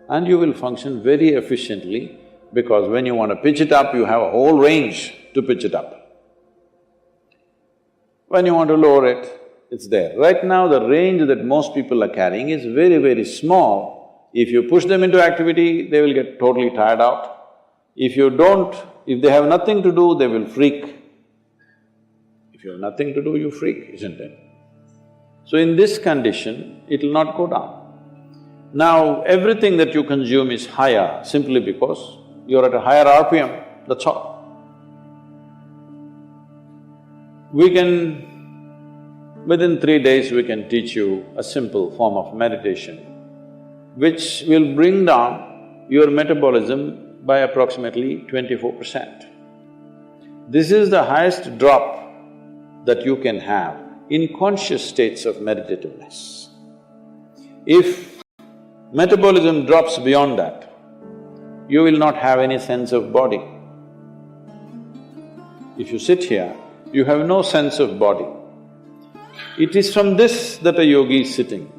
and you will function very efficiently, because when you want to pitch it up, you have a whole range to pitch it up. When you want to lower it, it's there. Right now, the range that most people are carrying is very, very small. If you push them into activity, they will get totally tired out. If they have nothing to do, they will freak. If you have nothing to do, you freak, isn't it? So in this condition, it'll not go down. Now, everything that you consume is higher simply because you're at a higher RPM, that's all. Within 3 days we can teach you a simple form of meditation which will bring down your metabolism by approximately 24%. This is the highest drop that you can have in conscious states of meditativeness. If metabolism drops beyond that, you will not have any sense of body. If you sit here, you have no sense of body. It is from this that a yogi is sitting.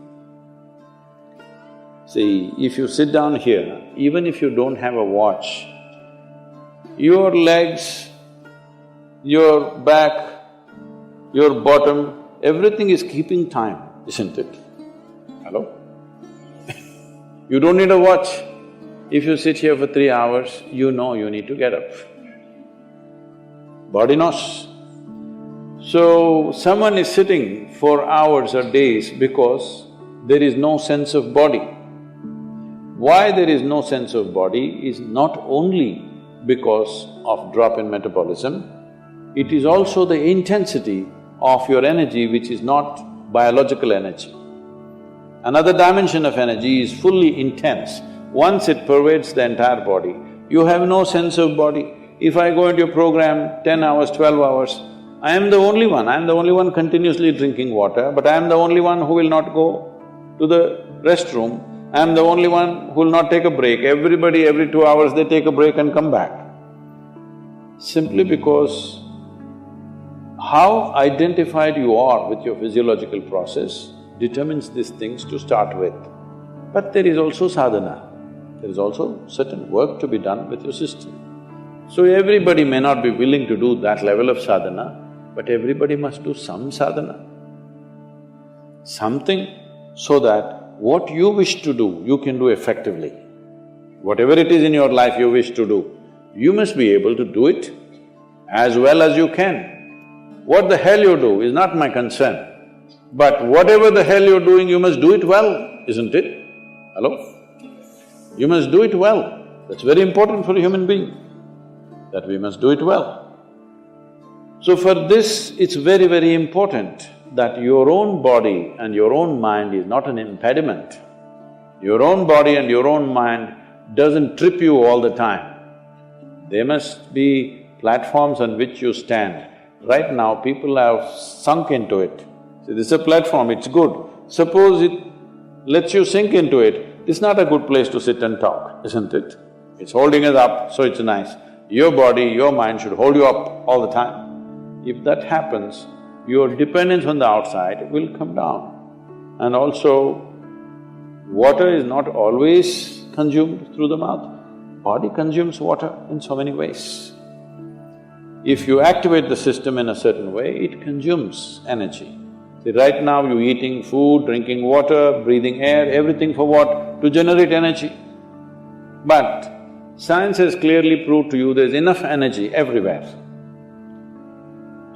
See, if you sit down here, even if you don't have a watch, your legs, your back, your bottom, everything is keeping time, isn't it? Hello? You don't need a watch. If you sit here for 3 hours, you know you need to get up. Body knows. So, someone is sitting for hours or days because there is no sense of body. Why there is no sense of body is not only because of drop in metabolism, it is also the intensity of your energy which is not biological energy. Another dimension of energy is fully intense. Once it pervades the entire body, you have no sense of body. If I go into a program 10 hours, 12 hours, I am the only one continuously drinking water, but I am the only one who will not go to the restroom, I am the only one who will not take a break. Everybody, every 2 hours they take a break and come back. Simply because how identified you are with your physiological process determines these things to start with. But there is also sadhana, there is also certain work to be done with your system. So everybody may not be willing to do that level of sadhana, but everybody must do some sadhana. Something so that what you wish to do, you can do effectively. Whatever it is in your life you wish to do, you must be able to do it as well as you can. What the hell you do is not my concern, but whatever the hell you're doing, you must do it well, isn't it? Hello? You must do it well. That's very important for a human being, that we must do it well. So for this, it's very, very important that your own body and your own mind is not an impediment. Your own body and your own mind doesn't trip you all the time. There must be platforms on which you stand. Right now, people have sunk into it. See, this is a platform, it's good. Suppose it lets you sink into it, it's not a good place to sit and talk, isn't it? It's holding us up, so it's nice. Your body, your mind should hold you up all the time. If that happens, your dependence on the outside will come down. And also, water is not always consumed through the mouth. Body consumes water in so many ways. If you activate the system in a certain way, it consumes energy. See, right now you're eating food, drinking water, breathing air, everything for what? To generate energy. But science has clearly proved to you there's enough energy everywhere.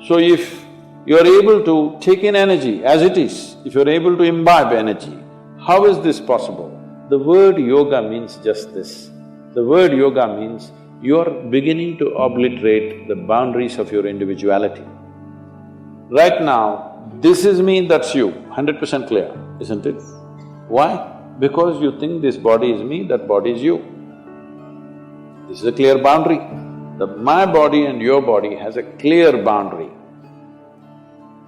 So if you're able to take in energy as it is, if you're able to imbibe energy, how is this possible? The word yoga means just this. The word yoga means you're beginning to obliterate the boundaries of your individuality. Right now, this is me, that's you, 100% clear, isn't it? Why? Because you think this body is me, that body is you. This is a clear boundary. My body and your body has a clear boundary.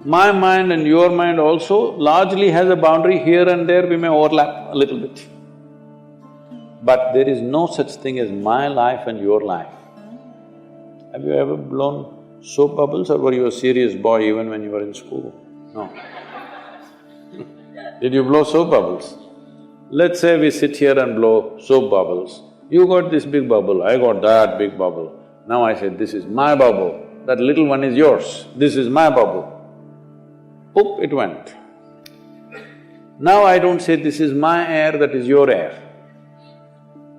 My mind and your mind also largely has a boundary. Here and there we may overlap a little bit. But there is no such thing as my life and your life. Have you ever blown soap bubbles, or were you a serious boy even when you were in school? No. Did you blow soap bubbles? Let's say we sit here and blow soap bubbles. You got this big bubble, I got that big bubble. Now I say, this is my bubble, that little one is yours, this is my bubble. Oop, it went. Now I don't say, this is my air, that is your air.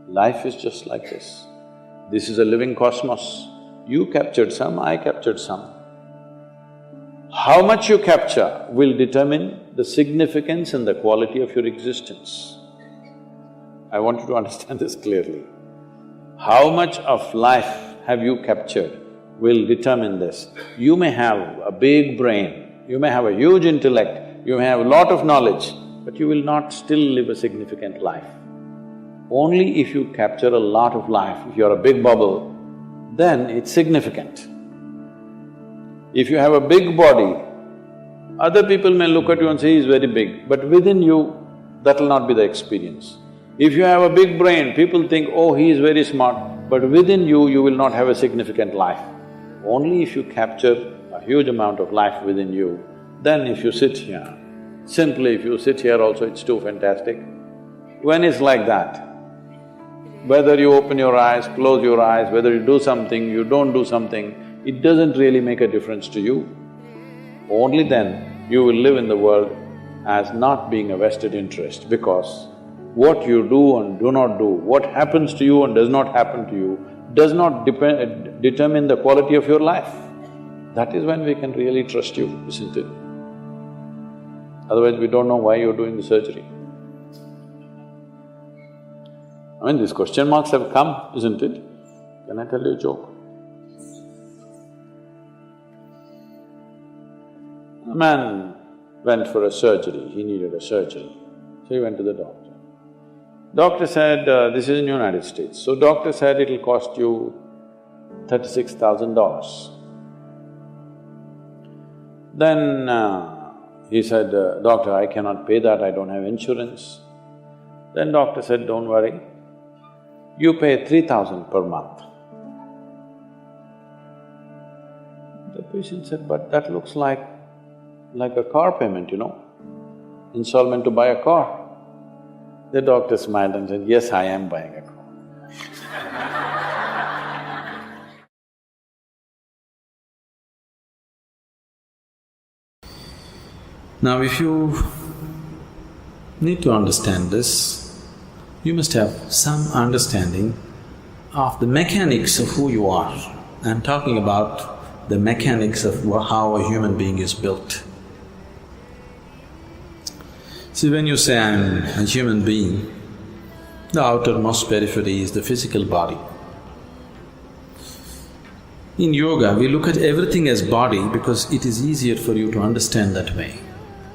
Life is just like this. This is a living cosmos. You captured some, I captured some. How much you capture will determine the significance and the quality of your existence. I want you to understand this clearly. How much of life have you captured will determine this. You may have a big brain, you may have a huge intellect, you may have a lot of knowledge, but you will not still live a significant life. Only if you capture a lot of life, if you're a big bubble, then it's significant. If you have a big body, other people may look at you and say, he's very big, but within you, that'll not be the experience. If you have a big brain, people think, oh, he is very smart, but within you, you will not have a significant life. Only if you capture a huge amount of life within you, then if you sit here, simply if you sit here also, it's too fantastic. When it's like that, whether you open your eyes, close your eyes, whether you do something, you don't do something, it doesn't really make a difference to you. Only then you will live in the world as not being a vested interest, because what you do and do not do, what happens to you and does not happen to you, does not determine the quality of your life. That is when we can really trust you, isn't it? Otherwise we don't know why you're doing the surgery. I mean, these question marks have come, isn't it? Can I tell you a joke? A man went for a surgery, he needed a surgery, so he went to the doctor. Doctor said, this is in United States, so doctor said it'll cost you $36,000. Then he said, doctor, I cannot pay that, I don't have insurance. Then doctor said, don't worry, you pay $3,000 per month. The patient said, but that looks like a car payment, you know, installment to buy a car. The doctor smiled and said, yes, I am buying a car. Now, if you need to understand this, you must have some understanding of the mechanics of who you are. I'm talking about the mechanics of how a human being is built. See, when you say I'm a human being, the outermost periphery is the physical body. In yoga, we look at everything as body because it is easier for you to understand that way.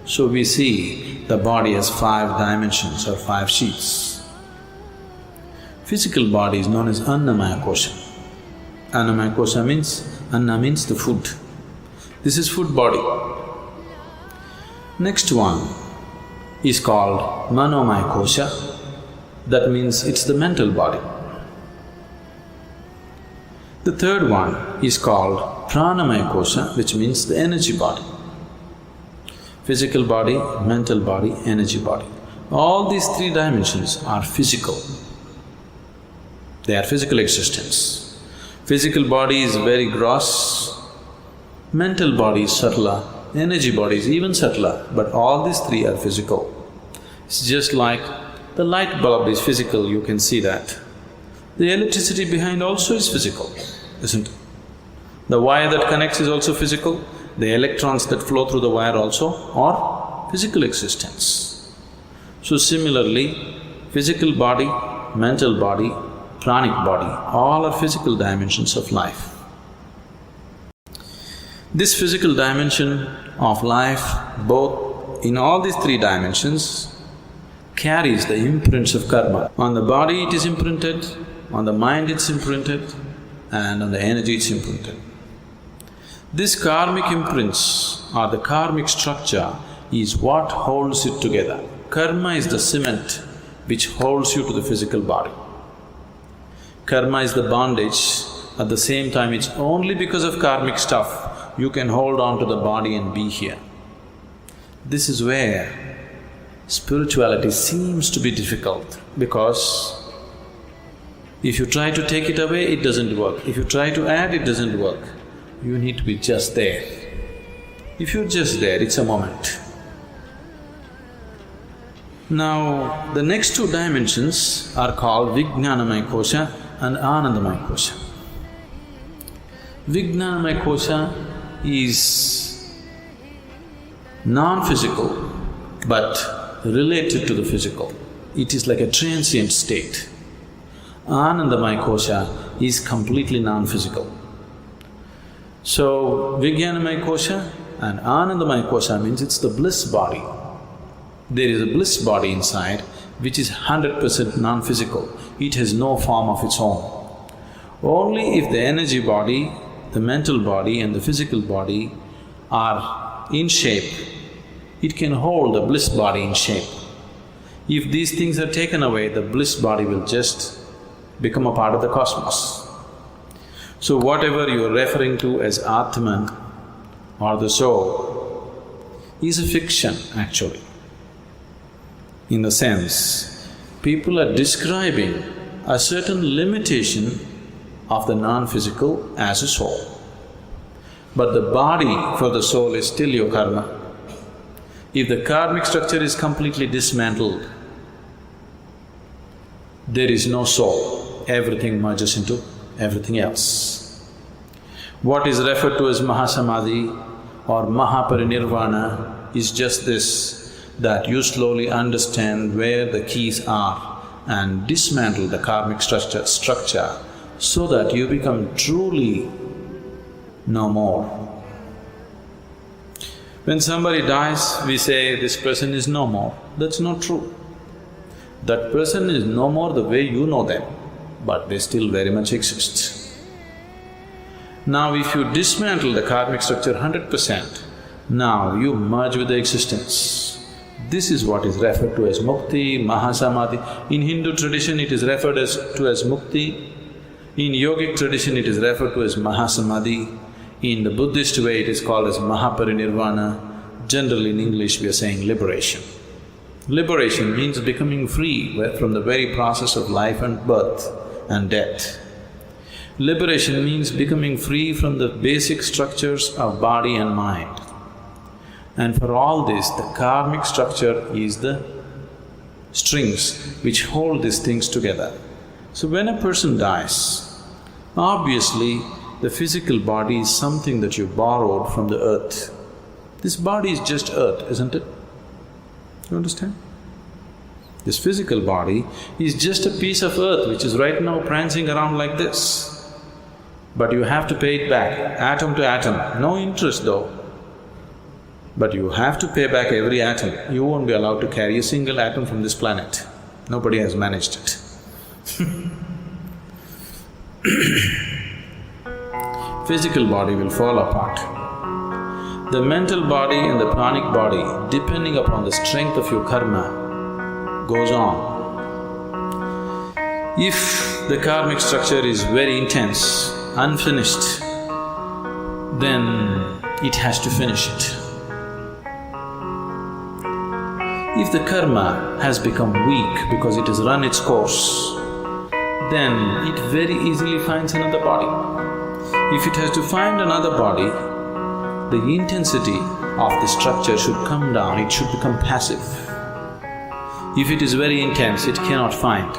So we see the body as 5 dimensions or 5 sheets. Physical body is known as Annamaya Kosha. Annamaya Kosha means… Anna means the food. This is food body. Next one is called Manomaya Kosha, that means it's the mental body. The third one is called Pranamaya Kosha, which means the energy body. Physical body, mental body, energy body. All these 3 dimensions are physical. They are physical existence. Physical body is very gross, mental body is subtler, energy body is even subtler, but all these 3 are physical. It's just like the light bulb is physical, you can see that. The electricity behind also is physical, isn't it? The wire that connects is also physical, the electrons that flow through the wire also are physical existence. So similarly, physical body, mental body, pranic body, all are physical dimensions of life. This physical dimension of life, both in all these 3 dimensions, carries the imprints of karma. On the body it is imprinted, on the mind it's imprinted, and on the energy it's imprinted. This karmic imprints or the karmic structure is what holds it together. Karma is the cement which holds you to the physical body. Karma is the bondage, at the same time it's only because of karmic stuff you can hold on to the body and be here. This is where spirituality seems to be difficult, because if you try to take it away, it doesn't work. If you try to add, it doesn't work. You need to be just there. If you're just there, it's a moment. Now, the next 2 dimensions are called Vijnanamaya Kosha and Anandamaya Kosha. Vijnanamaya Kosha is non-physical but related to the physical. It is like a transient state. Anandamaya kosha is completely non-physical. So, Vijnanamaya kosha and Anandamaya kosha means it's the bliss body. There is a bliss body inside which is 100% non-physical. It has no form of its own. Only if the energy body, the mental body and the physical body are in shape, it can hold the bliss body in shape. If these things are taken away, the bliss body will just become a part of the cosmos. So whatever you are referring to as Atman or the soul is a fiction actually. In the sense, people are describing a certain limitation of the non-physical as a soul. But the body for the soul is still your karma. If the karmic structure is completely dismantled, there is no soul, everything merges into everything else. What is referred to as Mahasamadhi or Mahaparinirvana is just this, that you slowly understand where the keys are and dismantle the karmic structure so that you become truly no more. When somebody dies, we say, this person is no more. That's not true. That person is no more the way you know them, but they still very much exist. Now if you dismantle the karmic structure 100%, now you merge with the existence. This is what is referred to as mukti, mahasamadhi. In Hindu tradition it is referred to as mukti. In yogic tradition it is referred to as mahasamadhi. In the Buddhist way it is called as mahaparinirvana. Generally in English we are saying liberation. Liberation means becoming free from the very process of life and birth and death. Liberation means becoming free from the basic structures of body and mind. And for all this, the karmic structure is the strings which hold these things together. So when a person dies, obviously the physical body is something that you borrowed from the earth. This body is just earth, isn't it? You understand? This physical body is just a piece of earth which is right now prancing around like this. But you have to pay it back, atom to atom, no interest though. But you have to pay back every atom. You won't be allowed to carry a single atom from this planet. Nobody has managed it. Physical body will fall apart. The mental body and the pranic body, depending upon the strength of your karma, goes on. If the karmic structure is very intense, unfinished, then it has to finish it. If the karma has become weak because it has run its course, then it very easily finds another body. If it has to find another body, the intensity of the structure should come down, it should become passive. If it is very intense, it cannot find,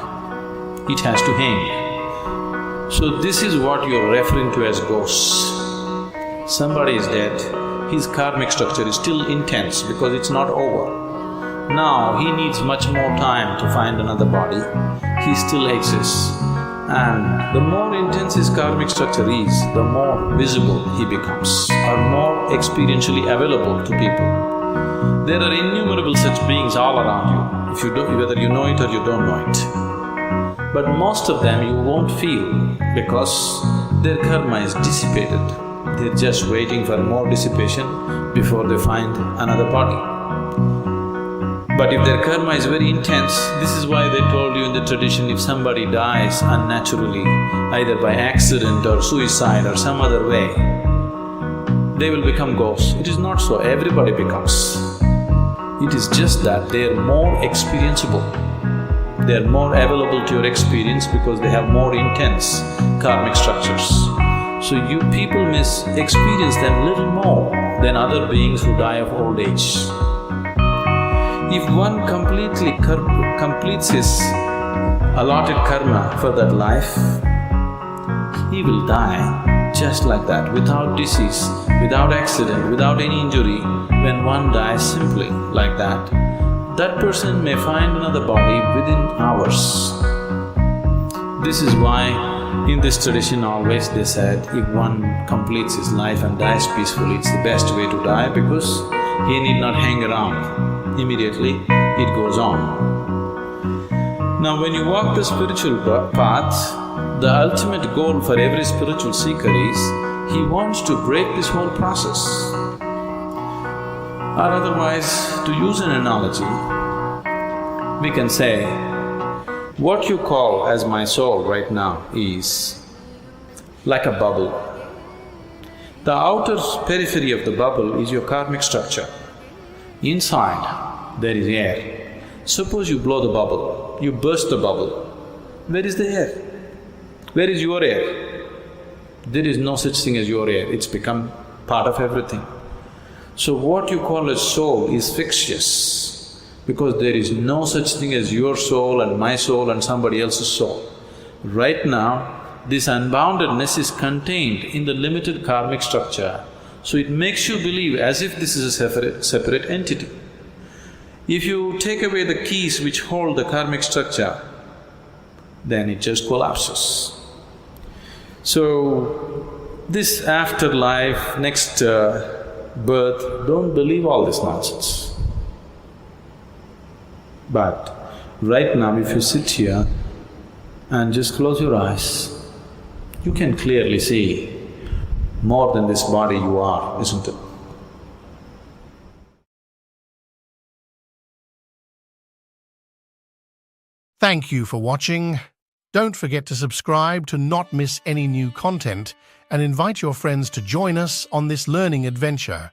it has to hang. So this is what you're referring to as ghosts. Somebody is dead, his karmic structure is still intense because it's not over. Now he needs much more time to find another body, he still exists. And the more intense his karmic structure is, the more visible he becomes or more experientially available to people. There are innumerable such beings all around you, whether you know it or you don't know it. But most of them you won't feel because their karma is dissipated. They're just waiting for more dissipation before they find another body. But if their karma is very intense, this is why they told you in the tradition, if somebody dies unnaturally, either by accident or suicide or some other way, they will become ghosts. It is not so, everybody becomes. It is just that they are more experienceable. They are more available to your experience because they have more intense karmic structures. So you people may experience them little more than other beings who die of old age. If one completes his allotted karma for that life, he will die just like that, without disease, without accident, without any injury. When one dies simply like that, that person may find another body within hours. This is why in this tradition always they said, if one completes his life and dies peacefully, it's the best way to die because he need not hang around. Immediately, it goes on. Now when you walk the spiritual path, the ultimate goal for every spiritual seeker is, he wants to break this whole process. Or otherwise, to use an analogy, we can say, what you call as my soul right now is like a bubble. The outer periphery of the bubble is your karmic structure. Inside, there is air. Suppose you blow the bubble, you burst the bubble. Where is the air? Where is your air? There is no such thing as your air, it's become part of everything. So what you call as soul is fictitious, because there is no such thing as your soul and my soul and somebody else's soul. Right now, this unboundedness is contained in the limited karmic structure, so it makes you believe as if this is a separate entity. If you take away the keys which hold the karmic structure, then it just collapses. So, this afterlife, next birth, don't believe all this nonsense. But right now, if you sit here and just close your eyes, you can clearly see more than this body you are, isn't it? Thank you for watching. Don't forget to subscribe to not miss any new content and invite your friends to join us on this learning adventure.